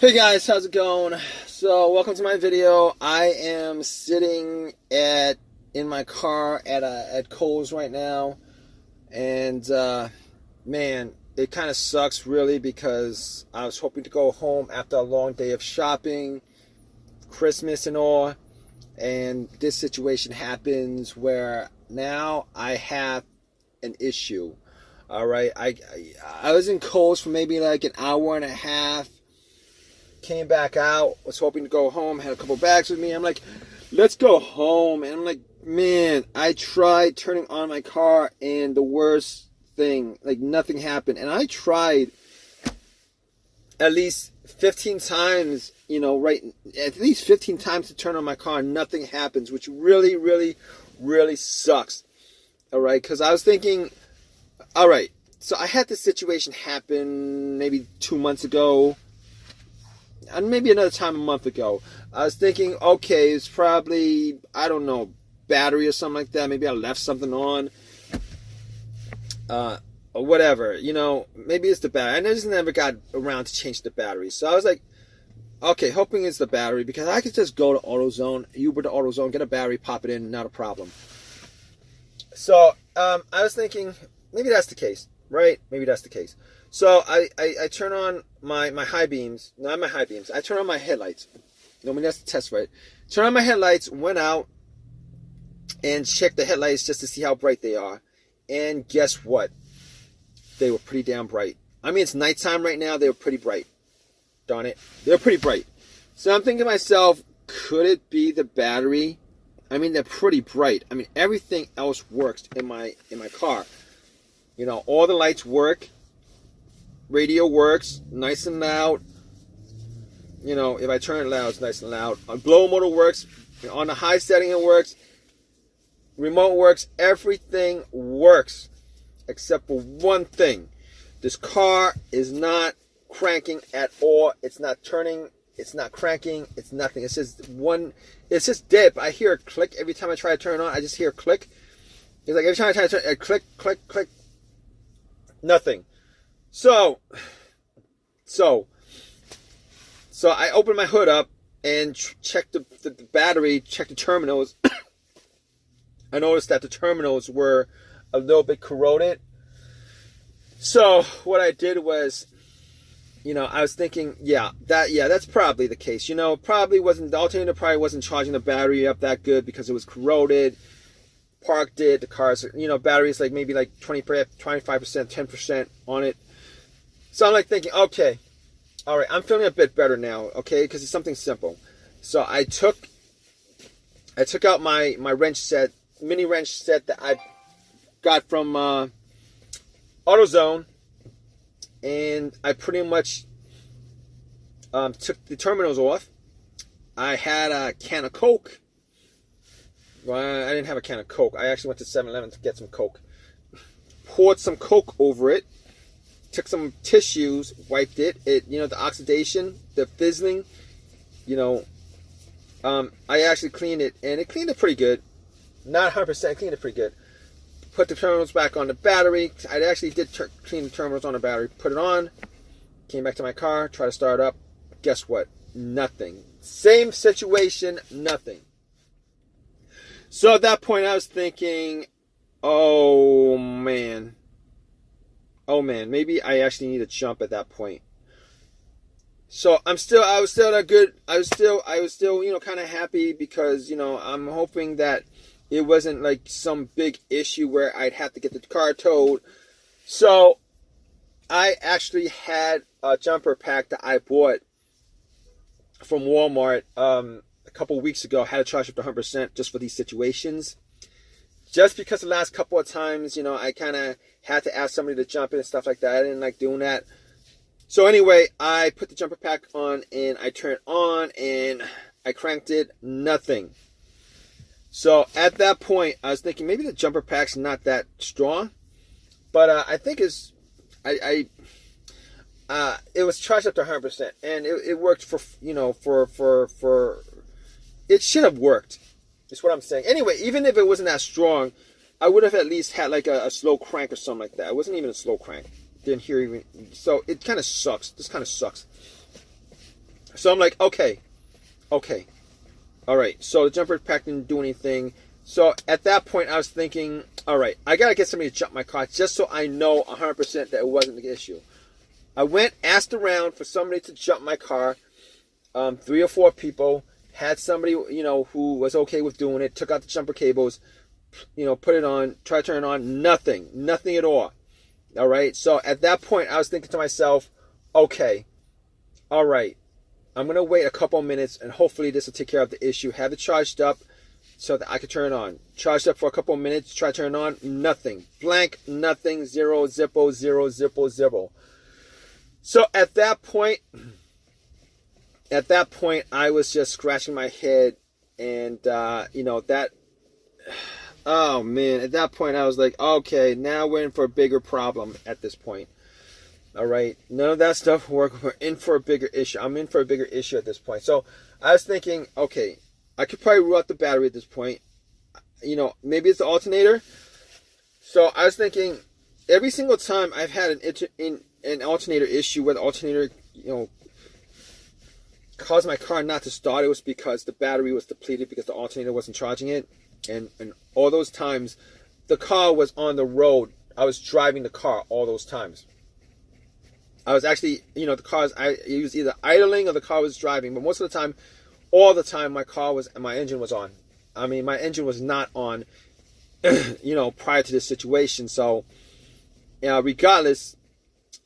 Hey guys, how's it going? So welcome to my video. I am sitting in my car at Kohl's right now, and man, it kind of sucks really because I was hoping to go home after a long day of shopping, Christmas and all, and this situation happens where now I have an issue. All right, I was in Kohl's for maybe like an hour and a half. Came back out, was hoping to go home, had a couple bags with me. I'm like, let's go home. And I'm like, man, I tried turning on my car and the worst thing, like nothing happened. And I tried at least 15 times, at least 15 times to turn on my car and nothing happens, which really, really, really sucks. All right, because I was thinking, all right, so I had this situation happen maybe 2 months ago. And maybe another time a month ago. I was thinking, okay, it's probably, I don't know, battery or something like that. Maybe I left something on. Or whatever. Maybe it's the battery. I just never got around to change the battery. So I was like, okay, hoping it's the battery. Because I could just go to AutoZone, Uber to AutoZone, get a battery, pop it in, not a problem. So I was thinking, maybe that's the case. Right? Maybe that's the case. So I turn on my high beams, not my high beams. I turn on my headlights. That's the test, right? Turn on my headlights, went out, and checked the headlights just to see how bright they are. And guess what? They were pretty damn bright. I mean, it's nighttime right now. They were pretty bright. Darn it. They're pretty bright. So I'm thinking to myself, could it be the battery? I mean, they're pretty bright. I mean, everything else works in my car. All the lights work. Radio works, nice and loud. If I turn it loud, it's nice and loud. Blow motor works. On the high setting, it works. Remote works. Everything works. Except for one thing. This car is not cranking at all. It's not turning. It's not cranking. It's nothing. It's just dead. I hear a click every time I try to turn it on. I just hear a click. It's like every time I try to turn it, click, click, click. Nothing. So I opened my hood up and checked the battery, checked the terminals. I noticed that the terminals were a little bit corroded. So what I did was, I was thinking, that's probably the case. Probably wasn't, the alternator probably wasn't charging the battery up that good because it was corroded. Parked it, the car's, battery's like maybe like 25%, 10% on it. So I'm like thinking, okay, all right, I'm feeling a bit better now, okay, because it's something simple. So I took out my wrench set, mini wrench set that I got from AutoZone, and I pretty much took the terminals off. I had a can of Coke. Well, I didn't have a can of Coke. I actually went to 7-Eleven to get some Coke. Poured some Coke over it. Took some tissues, wiped it. The oxidation, the fizzling, I actually cleaned it, and it cleaned it pretty good. Not 100%, cleaned it pretty good. Put the terminals back on the battery. I actually did clean the terminals on the battery. Put it on. Came back to my car, tried to start up. Guess what? Nothing. Same situation, nothing. So at that point, I was thinking, oh man, maybe I actually need to jump at that point. So I was still kind of happy because, I'm hoping that it wasn't like some big issue where I'd have to get the car towed. So I actually had a jumper pack that I bought from Walmart, a couple weeks ago. Had to charge up to 100% just for these situations. Just because the last couple of times, I kind of had to ask somebody to jump in and stuff like that. I didn't like doing that. So anyway, I put the jumper pack on and I turned it on and I cranked it. Nothing. So at that point, I was thinking maybe the jumper pack's not that strong. But I think it was charged up to 100%. And it worked for it should have worked. Is what I'm saying. Anyway, even if it wasn't that strong, I would have at least had like a slow crank or something like that. It wasn't even a slow crank. Didn't hear even. So it kind of sucks. This kind of sucks. So I'm like, okay, all right. So the jumper pack didn't do anything. So at that point, I was thinking, all right, I gotta get somebody to jump my car just so I know 100% that it wasn't the issue. I went, asked around for somebody to jump my car. 3 or 4 people, had somebody, who was okay with doing it, took out the jumper cables, put it on, tried to turn it on, nothing at all. All right. So at that point, I was thinking to myself, okay, all right, I'm going to wait a couple minutes and hopefully this will take care of the issue. Have it charged up so that I could turn it on. Charged up for a couple minutes, try to turn it on, nothing. Blank, nothing, zero, zippo, zero, zippo, zippo. So at that point, I was just scratching my head, and oh man, at that point I was like, okay, now we're in for a bigger problem at this point. All right, none of that stuff worked. We're in for a bigger issue. I'm in for a bigger issue at this point. So I was thinking, okay, I could probably rule out the battery at this point. Maybe it's the alternator. So I was thinking, every single time I've had an alternator issue where the alternator, caused my car not to start, it was because the battery was depleted because the alternator wasn't charging it. And all those times, the car was on the road. I was driving the car all those times. I was actually, it was either idling or the car was driving. But most of the time, all the time, my engine was on. I mean, my engine was not on, prior to this situation. So, regardless,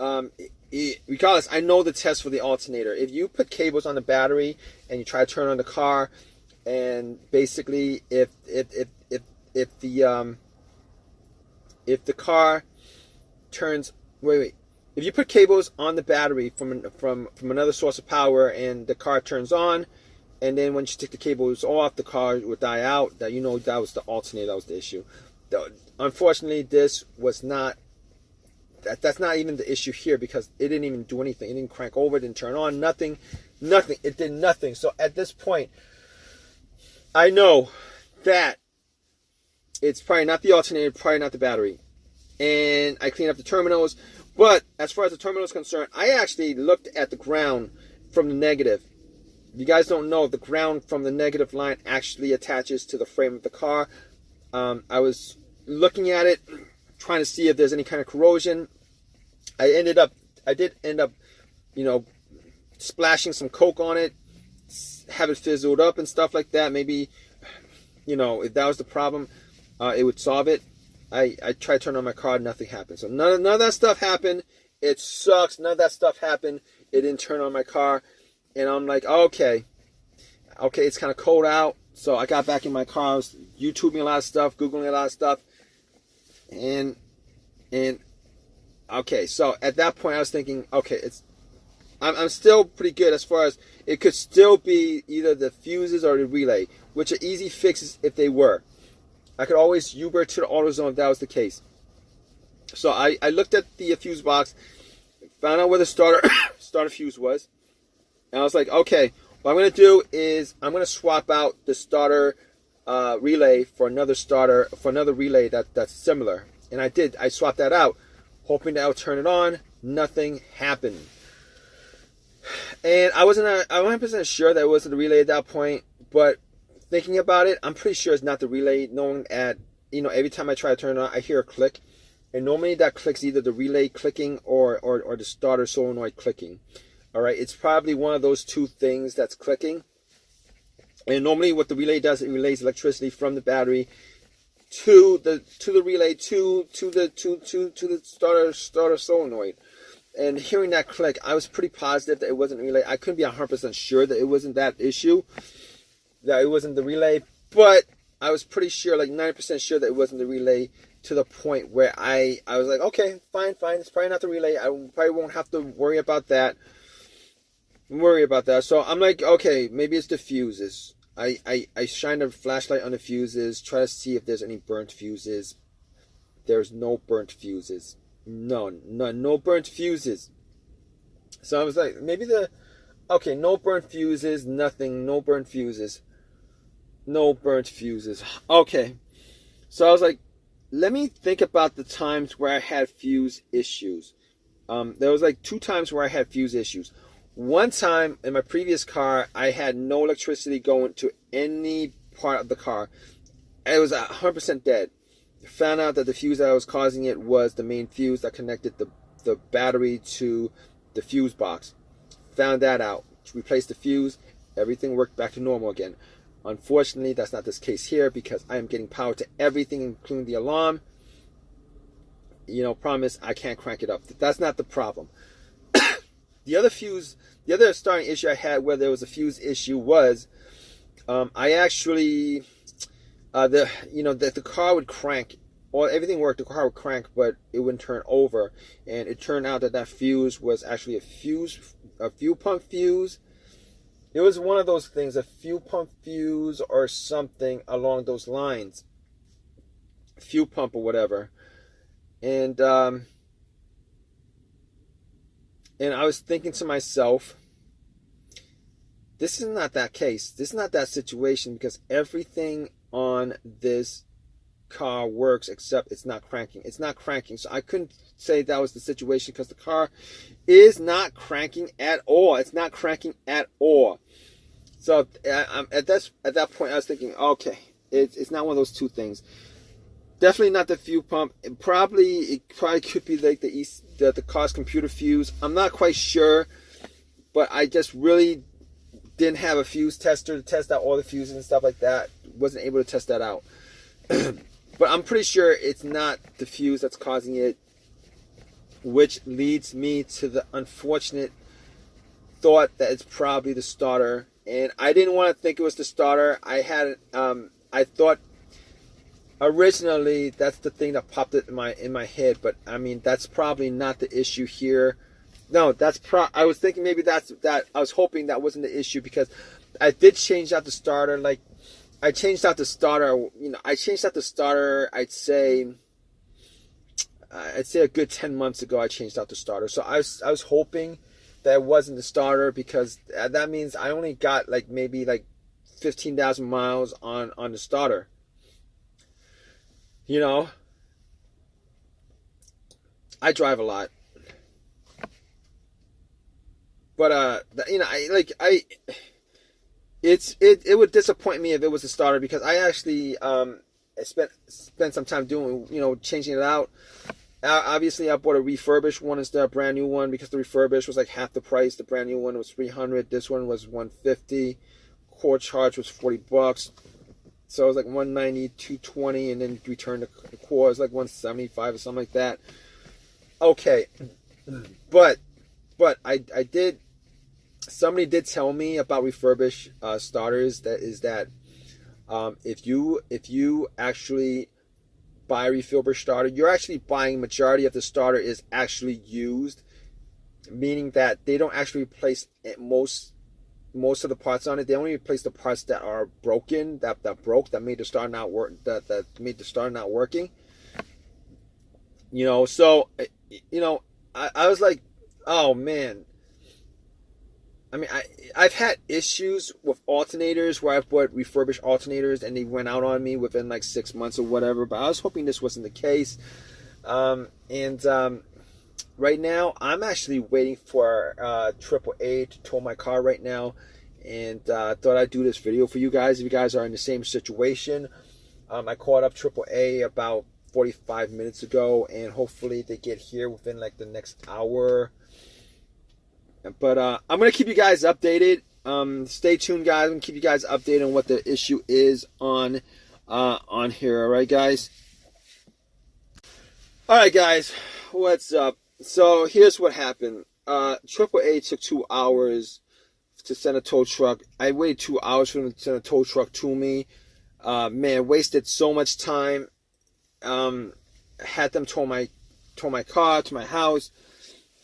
I know the test for the alternator. If you put cables on the battery and you try to turn on the car, and basically, if the car turns, if you put cables on the battery from another source of power and the car turns on, and then when you take the cables off, the car would die out, that that was the alternator, that was the issue. Unfortunately, this was not. That's not even the issue here, because it didn't even do anything. It didn't crank over, it didn't turn on, nothing. It did nothing. So at this point, I know that it's probably not the alternator, probably not the battery. And I cleaned up the terminals. But as far as the terminal is concerned, I actually looked at the ground from the negative. If you guys don't know, the ground from the negative line actually attaches to the frame of the car. I was looking at it, trying to see if there's any kind of corrosion. I did end up, splashing some Coke on it, have it fizzled up and stuff like that. Maybe, if that was the problem, it would solve it. I tried to turn on my car, nothing happened. So none of that stuff happened. It sucks. None of that stuff happened. It didn't turn on my car. And I'm like, okay, it's kind of cold out. So I got back in my car. I was YouTubing a lot of stuff, Googling a lot of stuff. And okay, so at that point I was thinking, okay, I'm still pretty good as far as it could still be either the fuses or the relay, which are easy fixes if they were. I could always Uber to the AutoZone if that was the case. So I looked at the fuse box, found out where the starter fuse was, and I was like, okay, what I'm going to do is I'm going to swap out the starter relay for another relay that's similar. And I did. I swapped that out, hoping that I would turn it on. Nothing happened. And I wasn't 100% sure that it was the relay at that point, but thinking about it, I'm pretty sure it's not the relay, knowing every time I try to turn it on, I hear a click. And normally that clicks either the relay clicking or the starter solenoid clicking. All right, it's probably one of those two things that's clicking. And normally what the relay does, it relays electricity from the battery to the relay to the starter solenoid. And hearing that click, I was pretty positive that it wasn't a relay. I couldn't be 100% sure that it wasn't that issue, that it wasn't the relay, but I was pretty sure, like 90% sure that it wasn't the relay, to the point where I was like, okay, fine, it's probably not the relay. I probably won't have to worry about that. So I'm like, okay, maybe it's the fuses. I shine a flashlight on the fuses, try to see if there's any burnt fuses. There's no burnt fuses. No burnt fuses. So I was like, maybe no burnt fuses, nothing, no burnt fuses. Okay. So I was like, let me think about the times where I had fuse issues. There was like 2 times where I had fuse issues. One time in my previous car, I had no electricity going to any part of the car. It was 100% dead. Found out that the fuse that was causing it was the main fuse that connected the battery to the fuse box. Found that out. Replaced the fuse. Everything worked back to normal again. Unfortunately, that's not this case here because I am getting power to everything, including the alarm. You know, promise I can't crank it up. That's not the problem. The other starting issue I had where there was a fuse issue was I actually the car would crank, or everything worked. The car would crank, but it wouldn't turn over, and it turned out that fuse was actually a fuel pump fuse. It was one of those things, a fuel pump fuse or something along those lines, fuel pump or whatever, and I was thinking to myself, this is not that case. This is not that situation because everything on this car works except it's not cranking. It's not cranking. So I couldn't say that was the situation because the car is not cranking at all. It's not cranking at all. So at that point I was thinking, okay, it's not one of those two things. Definitely not the fuel pump. It probably could be like the car's computer fuse. I'm not quite sure, but I just really didn't have a fuse tester to test out all the fuses and stuff like that. Wasn't able to test that out. But I'm pretty sure it's not the fuse that's causing it, which leads me to the unfortunate thought that it's probably the starter. And I didn't want to think it was the starter. I thought originally that's the thing that popped it in my head, but I mean that's probably not the issue here. No, I was thinking maybe that's that. I was hoping that wasn't the issue because I did change out the starter. Like I changed out the starter. I changed out the starter. I'd say a good 10 months ago. I changed out the starter. So I was hoping that it wasn't the starter because that means I only got maybe 15,000 miles on the starter. I drive a lot. But it would disappoint me if it was a starter because I actually spent some time doing changing it out. Obviously, I bought a refurbished one instead of a brand new one because the refurbished was like half the price. The brand new one was $300. This one was $150. Core charge was $40. So it was like $190, $220, and then return the core. It was like $175 or something like that. Okay, but I did. Somebody did tell me about refurbished starters. That if you actually buy a refurbished starter, you're actually buying majority of the starter is actually used, meaning that they don't actually replace most of the parts on it. They only replace the parts that are broken, that made the starter not work, that made the starter not working. So I was like, oh man. I mean, I've had issues with alternators where I've bought refurbished alternators and they went out on me within 6 months or whatever. But I was hoping this wasn't the case. Right now, I'm actually waiting for AAA to tow my car right now. And I thought I'd do this video for you guys if you guys are in the same situation. I called up AAA about 45 minutes ago, and hopefully they get here within the next hour. But I'm going to keep you guys updated. Stay tuned, guys. I'm going to keep you guys updated on what the issue is on here. All right, guys? All right, guys. What's up? So here's what happened. AAA took 2 hours to send a tow truck. I waited 2 hours for them to send a tow truck to me. Man, wasted so much time. Had them tow my car to my house.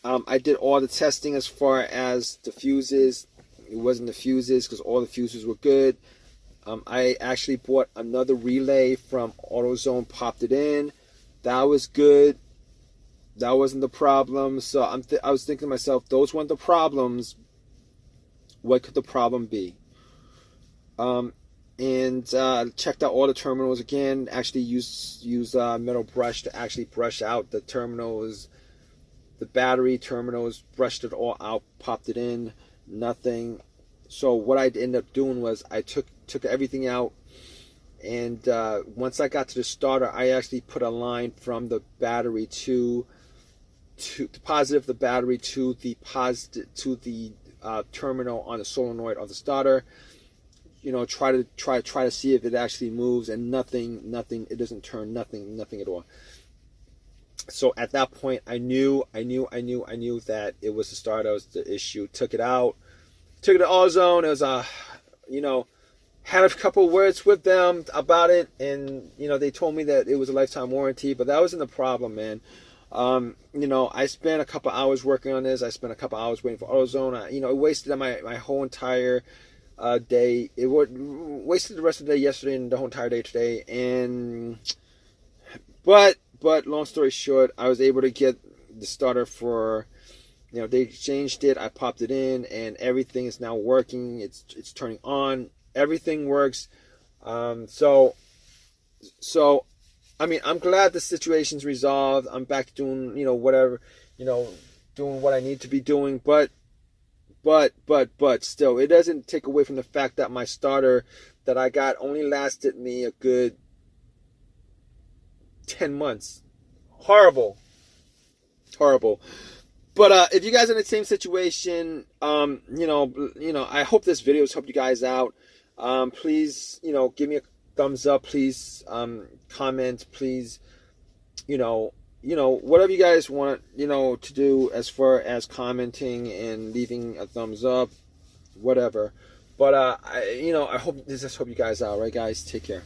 I did all the testing as far as the fuses. It wasn't the fuses because all the fuses were good. I actually bought another relay from AutoZone, popped it in. That was good. That wasn't the problem. So I was thinking to myself, those weren't the problems. What could the problem be? And checked out all the terminals again. Actually used metal brush to actually brush out the terminals the battery terminals, brushed it all out, popped it in, nothing. So what I ended up doing was I took everything out, and once I got to the starter, I actually put a line from the battery to the positive of the battery to the positive to the terminal on the solenoid of the starter. You know, try to see if it actually moves, and nothing. It doesn't turn, nothing at all. So at that point, I knew that it was the starter that was the issue. Took it out, took it to AutoZone. It was you know, had a couple words with them about it, and you know, they told me that it was a lifetime warranty, but that wasn't the problem, man. You know, I spent a couple hours working on this. I spent a couple hours waiting for AutoZone. You know, it wasted my whole entire day. It wasted the rest of the day yesterday and the whole entire day today. And but long story short, I was able to get the starter for, you know, they changed it. I popped it in, and everything is now working. It's turning on. Everything works. So I mean, I'm glad the situation's resolved. I'm back to doing, you know, whatever, you know, doing what I need to be doing. But still, it doesn't take away from the fact that my starter that I got only lasted me a good 10 months. Horrible. But if you guys are in the same situation, you know, I hope this video has helped you guys out. Please, you know, give me a thumbs up, please. Comment, please. You know, whatever you guys want, you know, to do as far as commenting and leaving a thumbs up, whatever. But I hope you guys out, right, guys? Take care.